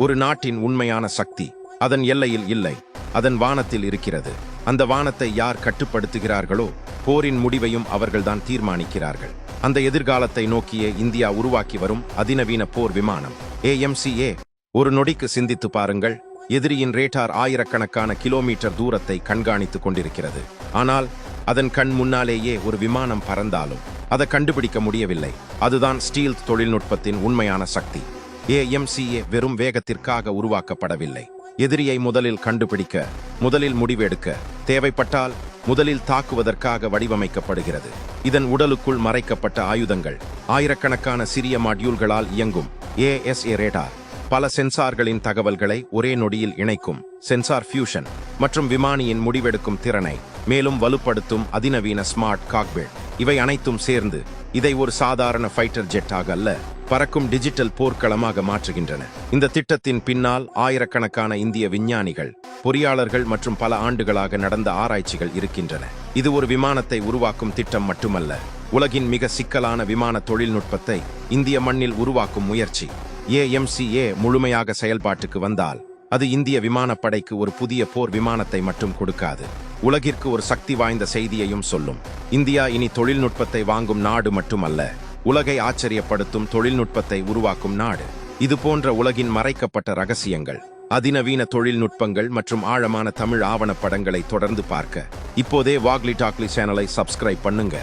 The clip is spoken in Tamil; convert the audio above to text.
ஒரு நாட்டின் உண்மையான சக்தி அதன் எல்லையில் இல்லை, அதன் வானத்தில் இருக்கிறது. அந்த வானத்தை யார் கட்டுப்படுத்துகிறார்களோ போரின் முடிவையும் அவர்கள்தான் தீர்மானிக்கிறார்கள். அந்த எதிர்காலத்தை நோக்கியே இந்தியா உருவாக்கி வரும் அதிநவீன போர் விமானம் AMCA. ஒரு நொடிக்கு சிந்தித்து பாருங்கள். எதிரியின் ரேடார் ஆயிரக்கணக்கான கிலோமீட்டர் தூரத்தை கண்காணித்துக் கொண்டிருக்கிறது. ஆனால் அதன் கண் முன்னாலேயே ஒரு விமானம் பறந்தாலும் அதை கண்டுபிடிக்க முடியவில்லை. அதுதான் ஸ்டீல்த் தொழில்நுட்பத்தின் உண்மையான சக்தி. AMCA வெறும் வேகத்திற்காக உருவாக்கப்படவில்லை. எதிரியை முதலில் கண்டுபிடிக்க, முதலில் முடிவெடுக்க, தேவைப்பட்டால் முதலில் தாக்குவதற்காக வடிவமைக்கப்படுகிறது. இதன் உடலுக்குள் மறைக்கப்பட்ட ஆயுதங்கள் ஆயிரக்கணக்கான சிறிய மாட்யூல்களால் இயங்கும் ASA ரேடார் பல சென்சார்களின் தகவல்களை ஒரே நொடியில் இணைக்கும் சென்சார் ஃபியூஷன் மற்றும் விமானியின் முடிவெடுக்கும் திறனை மேலும் வலுப்படுத்தும் அதிநவீன ஸ்மார்ட் காக்பிட். இவை அனைத்தும் சேர்ந்து இதை ஒரு சாதாரண ஃபைட்டர் ஜெட்டாக அல்ல, பறக்கும் டிஜிட்டல் போர்க்களமாக மாற்றுகின்றன. இந்த திட்டத்தின் பின்னால் ஆயிரக்கணக்கான இந்திய விஞ்ஞானிகள், பொறியாளர்கள் மற்றும் பல ஆண்டுகளாக நடந்த ஆராய்ச்சிகள் இருக்கின்றன. இது ஒரு விமானத்தை உருவாக்கும் திட்டம் மட்டுமல்ல, உலகின் மிக சிக்கலான விமான தொழில்நுட்பத்தை இந்திய மண்ணில் உருவாக்கும் முயற்சி. AMCA முழுமையாக செயல்பாட்டுக்கு வந்தால் அது இந்திய விமானப்படைக்கு ஒரு புதிய போர் விமானத்தை மட்டும் கொடுக்காது, உலகிற்கு ஒரு சக்தி வாய்ந்த செய்தியையும் சொல்லும். இந்தியா இனி தொழில்நுட்பத்தை வாங்கும் நாடு மட்டுமல்ல, உலகை ஆச்சரியப்படுத்தும் தொழில்நுட்பத்தை உருவாக்கும் நாடு. இது போன்ற உலகின் மறைக்கப்பட்ட ரகசியங்கள், அதிநவீன தொழில்நுட்பங்கள் மற்றும் ஆழமான தமிழ் ஆவணப்படங்களை தொடர்ந்து பார்க்க இப்போதே வாக்லி டாக்லி சேனலை சப்ஸ்கிரைப் பண்ணுங்க.